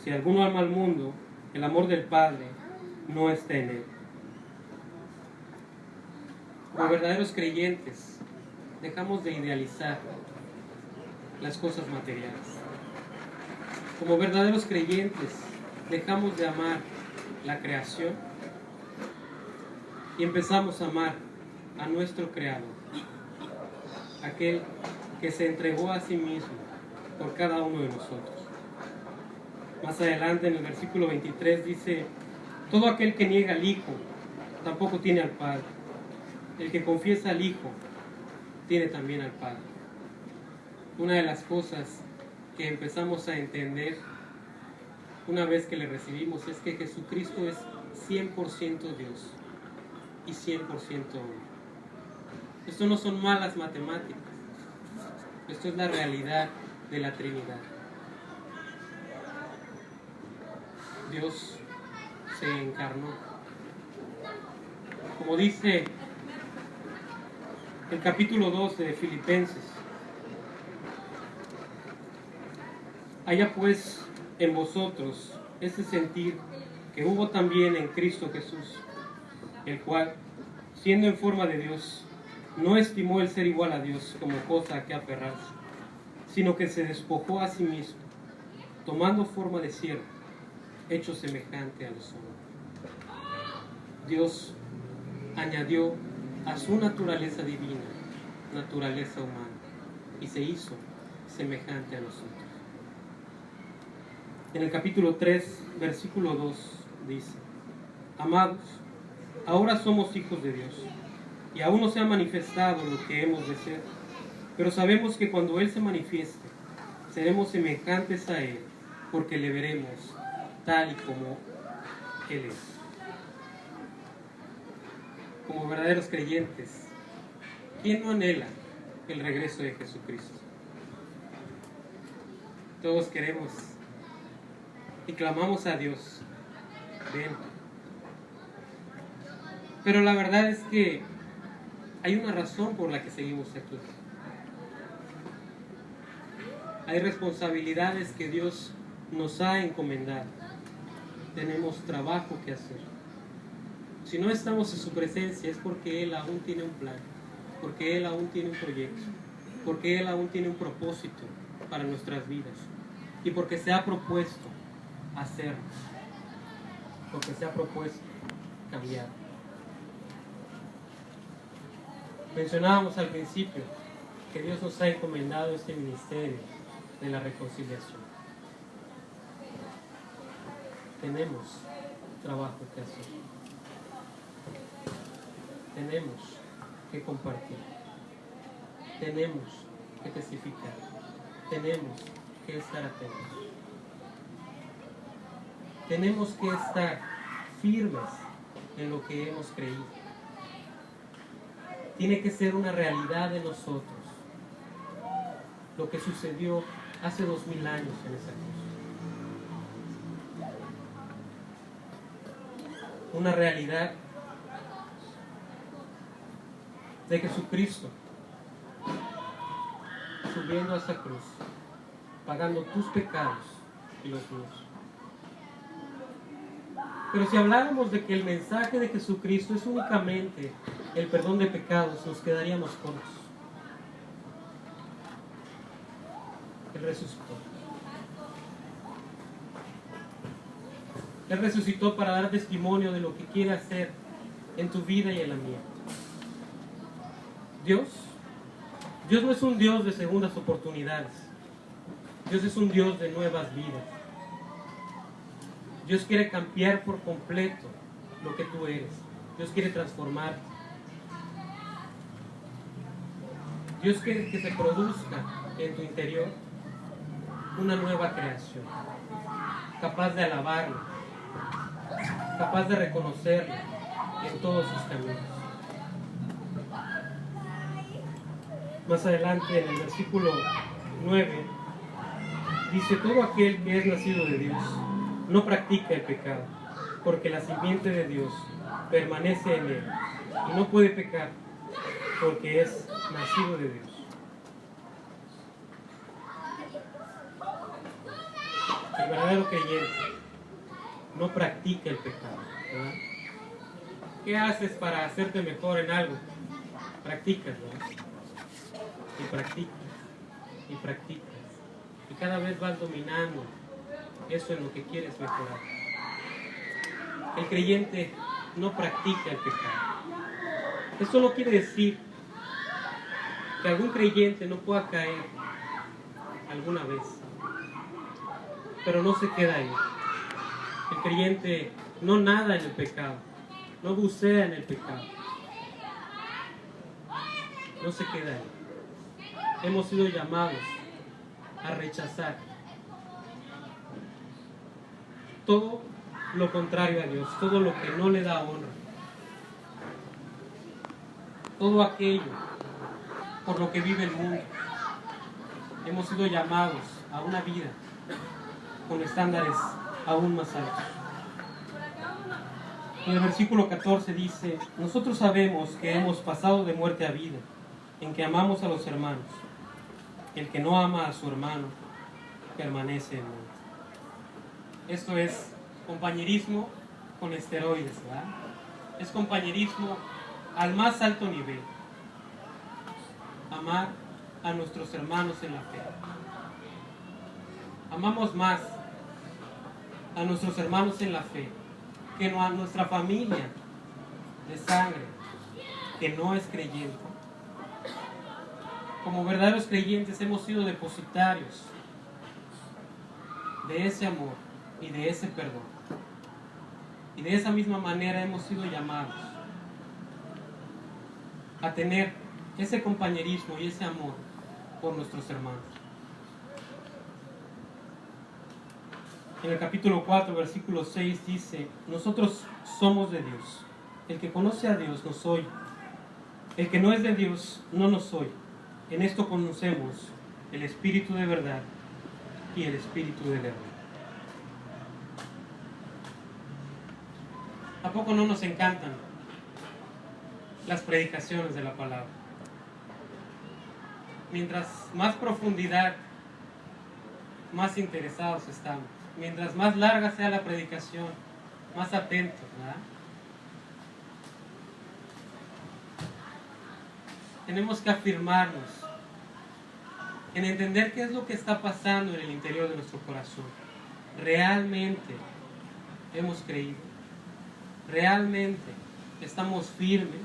Si alguno ama al mundo, el amor del Padre no está en él. Como verdaderos creyentes, dejamos de idealizar las cosas materiales. Como verdaderos creyentes, dejamos de amar la creación y empezamos a amar a nuestro Creador, aquel que se entregó a sí mismo por cada uno de nosotros. Más adelante en el versículo 23 dice: todo aquel que niega al Hijo tampoco tiene al Padre. El que confiesa al Hijo tiene también al Padre. Una de las cosas que empezamos a entender una vez que le recibimos es que Jesucristo es 100% Dios y 100% hombre. Esto no son malas matemáticas. Esto es la realidad de la Trinidad. Dios se encarnó. Como dice el capítulo 2 de Filipenses: haya pues en vosotros ese sentir que hubo también en Cristo Jesús, el cual, siendo en forma de Dios, no estimó el ser igual a Dios como cosa a que aferrarse, sino que se despojó a sí mismo, tomando forma de siervo, hecho semejante a los hombres. Dios añadió a su naturaleza divina, naturaleza humana, y se hizo semejante a nosotros. En el capítulo 3, versículo 2 dice: amados, ahora somos hijos de Dios, y aún no se ha manifestado lo que hemos de ser, pero sabemos que cuando Él se manifieste, seremos semejantes a Él, porque le veremos tal y como Él es. Como verdaderos creyentes, ¿quién no anhela el regreso de Jesucristo? Todos queremos y clamamos a Dios: ven. Pero la verdad es que hay una razón por la que seguimos aquí. Hay responsabilidades que Dios nos ha encomendado. Tenemos trabajo que hacer. Si no estamos en su presencia es porque Él aún tiene un plan, porque Él aún tiene un proyecto, porque Él aún tiene un propósito para nuestras vidas y porque se ha propuesto hacer, porque se ha propuesto cambiar. Mencionábamos al principio que Dios nos ha encomendado este ministerio de la reconciliación. Tenemos trabajo que hacer. Tenemos que compartir. Tenemos que testificar. Tenemos que estar atentos. Tenemos que estar firmes en lo que hemos creído. Tiene que ser una realidad de nosotros lo que sucedió hace 2000 años en esa cruz. Una realidad de Jesucristo subiendo a esa cruz, pagando tus pecados y los míos. Pero si habláramos de que el mensaje de Jesucristo es únicamente el perdón de pecados, nos quedaríamos cortos. Él resucitó. Él resucitó para dar testimonio de lo que quiere hacer en tu vida y en la mía. Dios no es un Dios de segundas oportunidades. Dios es un Dios de nuevas vidas. Dios quiere cambiar por completo lo que tú eres. Dios quiere transformarte. Dios quiere que se produzca en tu interior una nueva creación, capaz de alabarlo, capaz de reconocerlo en todos sus caminos. Más adelante, en el versículo 9, dice: todo aquel que es nacido de Dios no practica el pecado, porque la simiente de Dios permanece en él y no puede pecar porque es nacido de Dios. El verdadero creyente no practica el pecado, ¿verdad? ¿Qué haces para hacerte mejor en algo? Practicas, ¿verdad? Y practicas, y practicas. Y cada vez vas dominando eso en lo que quieres mejorar. El creyente no practica el pecado. Esto no quiere decir que algún creyente no pueda caer alguna vez, pero no se queda ahí. El creyente no nada en el pecado, no bucea en el pecado, no se queda ahí. Hemos sido llamados a rechazar todo lo contrario a Dios, todo lo que no le da honra, todo aquello por lo que vive el mundo. Hemos sido llamados a una vida con estándares aún más altos. En el versículo 14 dice: nosotros sabemos que hemos pasado de muerte a vida, en que amamos a los hermanos. El que no ama a su hermano permanece en muerte. Esto es compañerismo con esteroides, ¿verdad? Es compañerismo al más alto nivel. Amar a nuestros hermanos en la fe. Amamos más a nuestros hermanos en la fe que a nuestra familia de sangre que no es creyente. Como verdaderos creyentes hemos sido depositarios de ese amor y de ese perdón. Y de esa misma manera hemos sido llamados a tener ese compañerismo y ese amor por nuestros hermanos. En el capítulo 4, versículo 6 dice: nosotros somos de Dios. El que conoce a Dios nos oye. El que no es de Dios no nos oye. En esto conocemos el espíritu de verdad y el espíritu del error. ¿A poco no nos encantan las predicaciones de la palabra? Mientras más profundidad, más interesados estamos. Mientras más larga sea la predicación, más atentos, ¿verdad? Tenemos que afirmarnos en entender qué es lo que está pasando en el interior de nuestro corazón. ¿Realmente hemos creído? ¿Realmente estamos firmes?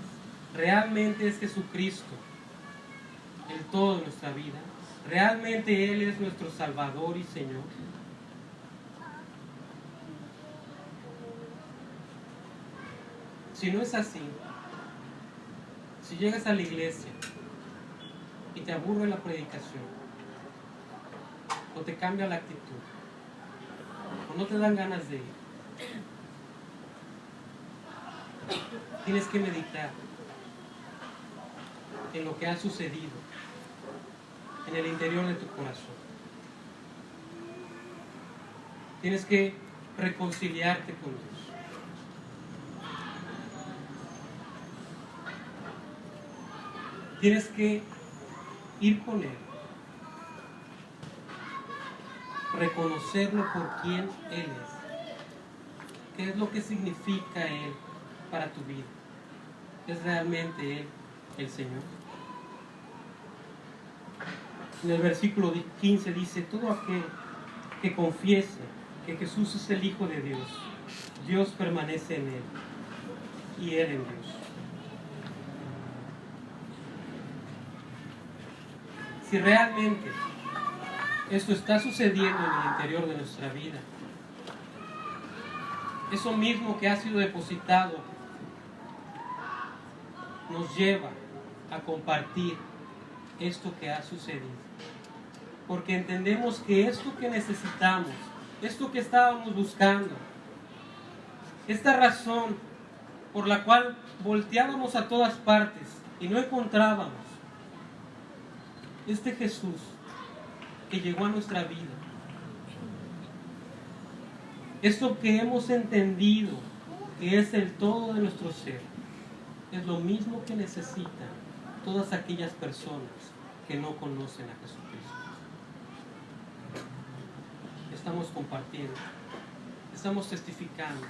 ¿Realmente es Jesucristo el todo de nuestra vida? ¿Realmente Él es nuestro Salvador y Señor? Si no es así, si llegas a la iglesia y te aburre la predicación, o te cambia la actitud, o no te dan ganas de ir, tienes que meditar en lo que ha sucedido en el interior de tu corazón. Tienes que reconciliarte con Dios. Tienes que ir con Él, reconocerlo por quien Él es. ¿Qué es lo que significa Él para tu vida? ¿Es realmente Él el Señor? En el versículo 15 dice: todo aquel que confiese que Jesús es el Hijo de Dios, Dios permanece en Él y Él en Dios. Si realmente esto está sucediendo en el interior de nuestra vida, eso mismo que ha sido depositado nos lleva a compartir esto que ha sucedido. Porque entendemos que esto que necesitamos, esto que estábamos buscando, esta razón por la cual volteábamos a todas partes y no encontrábamos, este Jesús que llegó a nuestra vida, esto que hemos entendido que es el todo de nuestro ser, es lo mismo que necesitan todas aquellas personas que no conocen a Jesucristo. Estamos compartiendo, estamos testificando.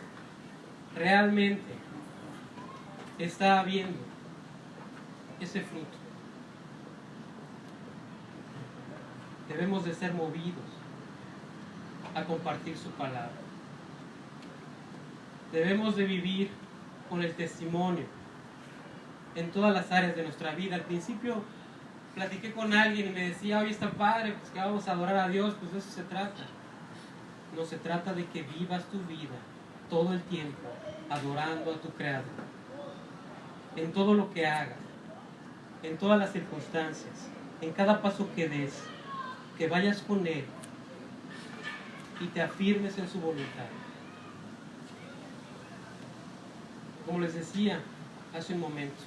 Realmente está habiendo ese fruto. Debemos de ser movidos a compartir su palabra. Debemos de vivir con el testimonio en todas las áreas de nuestra vida. Al principio platiqué con alguien y me decía, oye, está padre, pues que vamos a adorar a Dios, pues de eso se trata. No, se trata de que vivas tu vida todo el tiempo adorando a tu Creador. En todo lo que hagas, en todas las circunstancias, en cada paso que des, que vayas con Él y te afirmes en su voluntad. Como les decía hace un momento,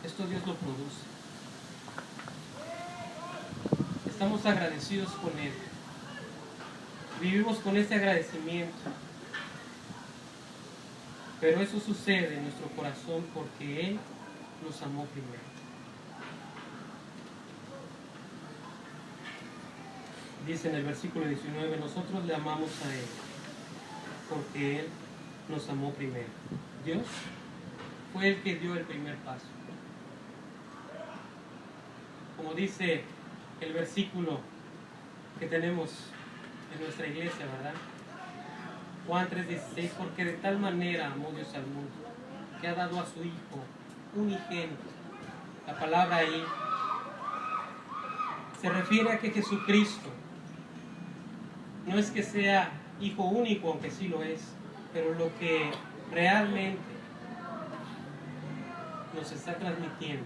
esto Dios lo produce. Estamos agradecidos con Él. Vivimos con ese agradecimiento. Pero eso sucede en nuestro corazón porque Él nos amó primero. Dice en el versículo 19, nosotros le amamos a Él porque Él nos amó primero. Dios fue el que dio el primer paso. Como dice el versículo que tenemos en nuestra iglesia, ¿verdad? Juan 3:16, porque de tal manera amó Dios al mundo, que ha dado a su Hijo unigénito. La palabra ahí se refiere a que Jesucristo no es que sea Hijo único, aunque sí lo es, pero lo que realmente nos está transmitiendo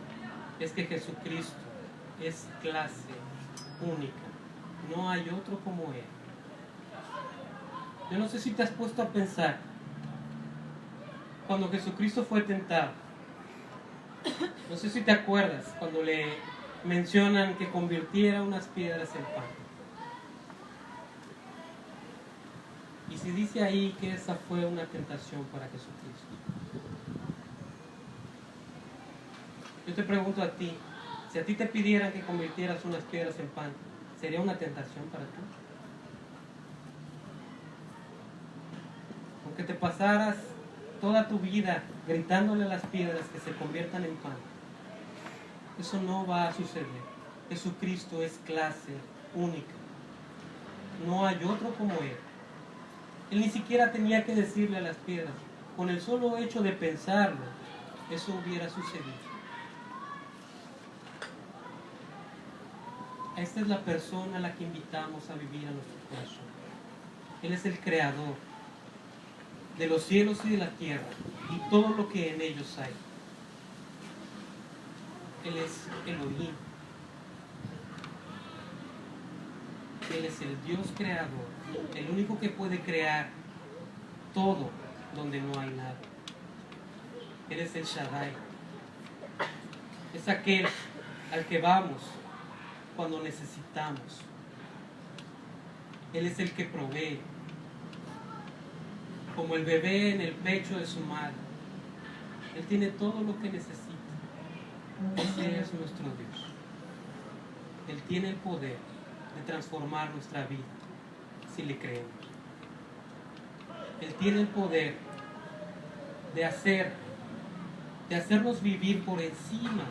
es que Jesucristo es clase única. No hay otro como Él. Yo no sé si te has puesto a pensar, cuando Jesucristo fue tentado, no sé si te acuerdas cuando le mencionan que convirtiera unas piedras en pan. Y si dice ahí que esa fue una tentación para Jesucristo. Yo te pregunto a ti, si a ti te pidieran que convirtieras unas piedras en pan, ¿sería una tentación para ti? Aunque te pasaras toda tu vida gritándole a las piedras que se conviertan en pan, eso no va a suceder. Jesucristo es clase única. No hay otro como Él. Él ni siquiera tenía que decirle a las piedras. Con el solo hecho de pensarlo, eso hubiera sucedido. Esta es la persona a la que invitamos a vivir a nuestro corazón. Él es el creador de los cielos y de la tierra y todo lo que en ellos hay. Él es Elohim. Él es el Dios creador, el único que puede crear todo donde no hay nada. Él es el Shaddai. Es aquel al que vamos cuando necesitamos. Él es el que provee. Como el bebé en el pecho de su madre. Él tiene todo lo que necesita. Ese es nuestro Dios. Él tiene el poder de transformar nuestra vida si le creemos. Él tiene el poder de hacernos vivir por encima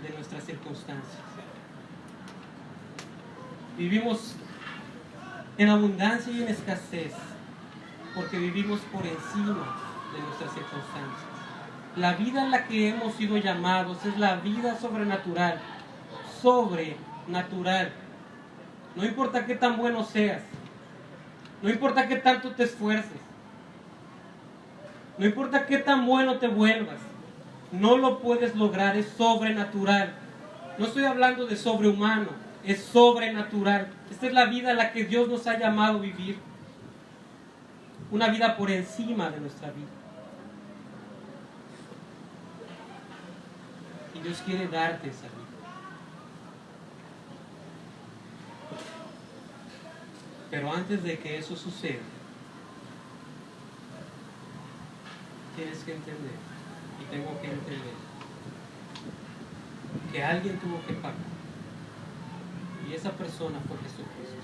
de nuestras circunstancias. Vivimos en abundancia y en escasez porque vivimos por encima de nuestras circunstancias. La vida en la que hemos sido llamados es la vida sobrenatural. Sobrenatural. No importa qué tan bueno seas. No importa qué tanto te esfuerces. No importa qué tan bueno te vuelvas, no lo puedes lograr, es sobrenatural. No estoy hablando de sobrehumano, es sobrenatural. Esta es la vida a la que Dios nos ha llamado a vivir. Una vida por encima de nuestra vida. Y Dios quiere darte esa vida. Pero antes de que eso suceda, tienes que entender, y tengo que entender, que alguien tuvo que pagar. Y esa persona fue Jesucristo.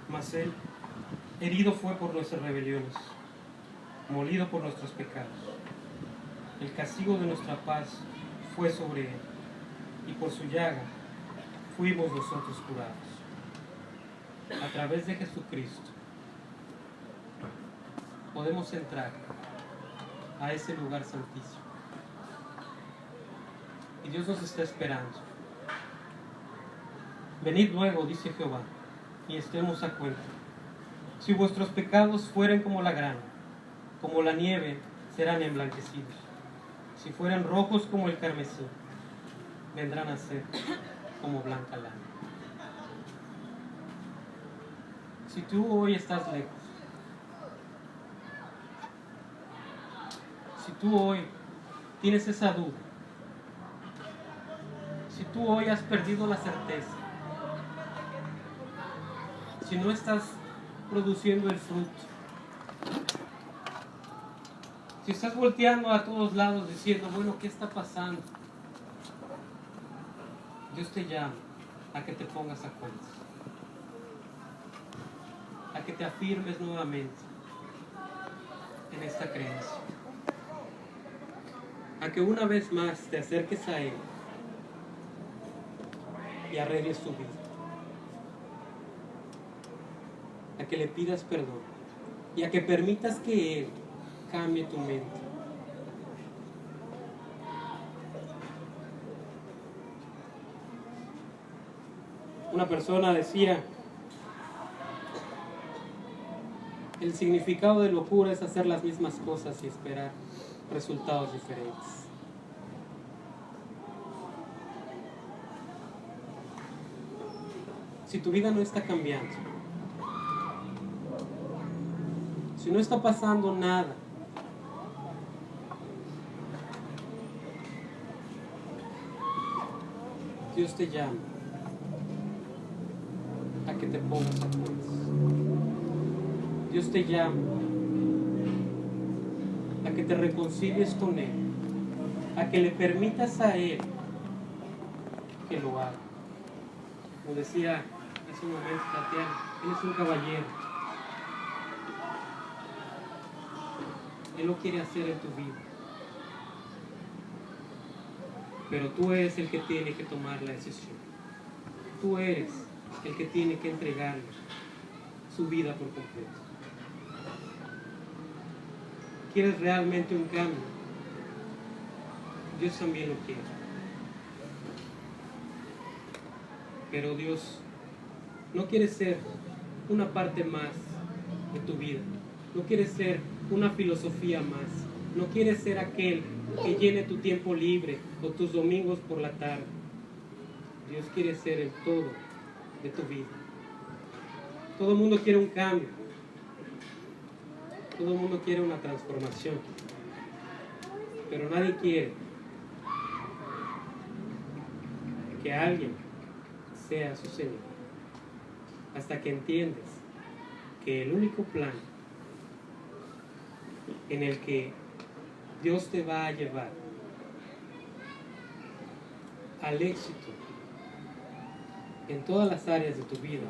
Mas Él, herido fue por nuestras rebeliones, molido por nuestros pecados. El castigo de nuestra paz fue sobre Él, y por su llaga fuimos nosotros curados. A través de Jesucristo podemos entrar a ese lugar santísimo. Y Dios nos está esperando. Venid luego, dice Jehová, y estemos a cuenta. Si vuestros pecados fueren como la grana, como la nieve, serán emblanquecidos. Si fueran rojos como el carmesí, vendrán a ser como blanca lana. Si tú hoy estás lejos, si tú hoy tienes esa duda, si tú hoy has perdido la certeza, si no estás produciendo el fruto, si estás volteando a todos lados diciendo, bueno, ¿qué está pasando? Dios te llama a que te pongas a cuentas, a que te afirmes nuevamente en esta creencia, a que una vez más te acerques a Él y arregles tu vida, a que le pidas perdón y a que permitas que Él cambie tu mente. Una persona decía, el significado de locura es hacer las mismas cosas y esperar resultados diferentes. Si tu vida no está cambiando, si no está pasando nada, Dios te llama a que te pongas a cuentas. Dios te llama a que te reconcilies con Él, a que le permitas a Él que lo haga. Como decía hace un momento Tatiana, Él es un caballero. Él lo quiere hacer en tu vida. Pero tú eres el que tiene que tomar la decisión. Tú eres el que tiene que entregarle su vida por completo. ¿Quieres realmente un cambio? Dios también lo quiere. Pero Dios no quiere ser una parte más de tu vida. No quiere ser una filosofía más. No quiere ser aquel que llene tu tiempo libre o tus domingos por la tarde. Dios quiere ser el todo de tu vida. Todo el mundo quiere un cambio. Todo el mundo quiere una transformación. Pero nadie quiere que alguien sea su Señor. Hasta que entiendes que el único plan en el que Dios te va a llevar al éxito en todas las áreas de tu vida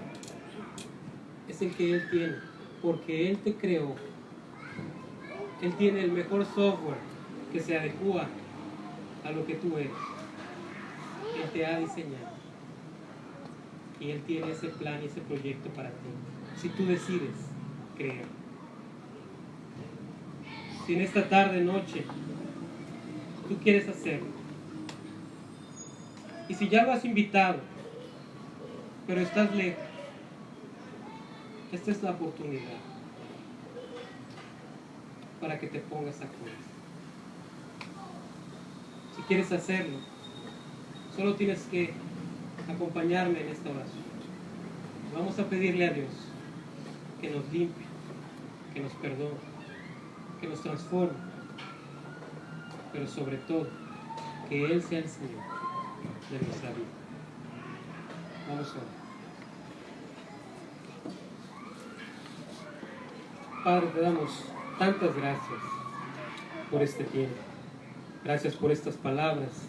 es el que Él tiene, porque Él te creó. Él tiene el mejor software que se adecua a lo que tú eres. Él te ha diseñado y Él tiene ese plan y ese proyecto para ti, si tú decides creer. si en esta tarde, noche, tú quieres hacerlo. Y si ya lo has invitado, pero estás lejos, esta es la oportunidad para que te pongas a cuenta. Si quieres hacerlo, solo tienes que acompañarme en esta oración. Vamos a pedirle a Dios que nos limpie, que nos perdone, que nos transforme, pero sobre todo, que Él sea el Señor de nuestra vida. Vamos a orar. Padre, te damos tantas gracias por este tiempo. Gracias por estas palabras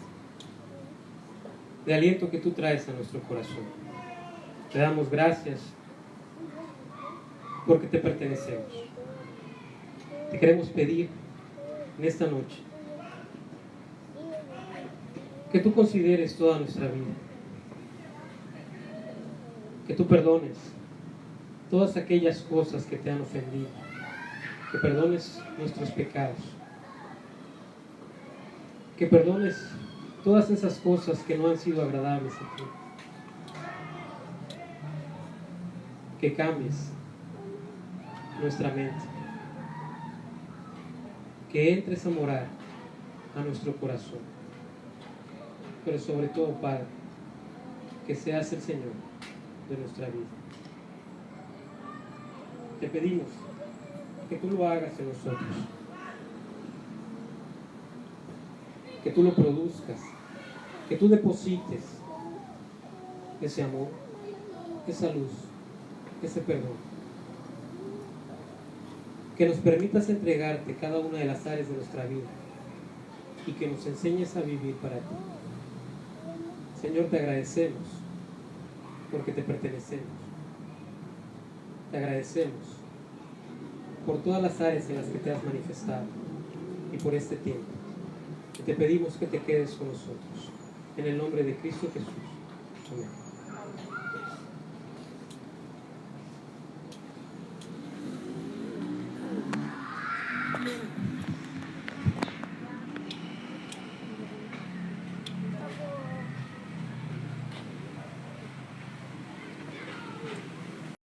de aliento que tú traes a nuestro corazón. Te damos gracias porque te pertenecemos. Te queremos pedir en esta noche que tú consideres toda nuestra vida, que tú perdones todas aquellas cosas que te han ofendido, que perdones nuestros pecados, que perdones todas esas cosas que no han sido agradables a ti, que cambies nuestra mente, que entres a morar a nuestro corazón, pero sobre todo, Padre, que seas el Señor de nuestra vida. Te pedimos que tú lo hagas en nosotros, que tú lo produzcas, que tú deposites ese amor, esa luz, ese perdón, que nos permitas entregarte cada una de las áreas de nuestra vida y que nos enseñes a vivir para ti. Señor, te agradecemos porque te pertenecemos. Te agradecemos por todas las áreas en las que te has manifestado y por este tiempo. Y te pedimos que te quedes con nosotros. En el nombre de Cristo Jesús. Amén.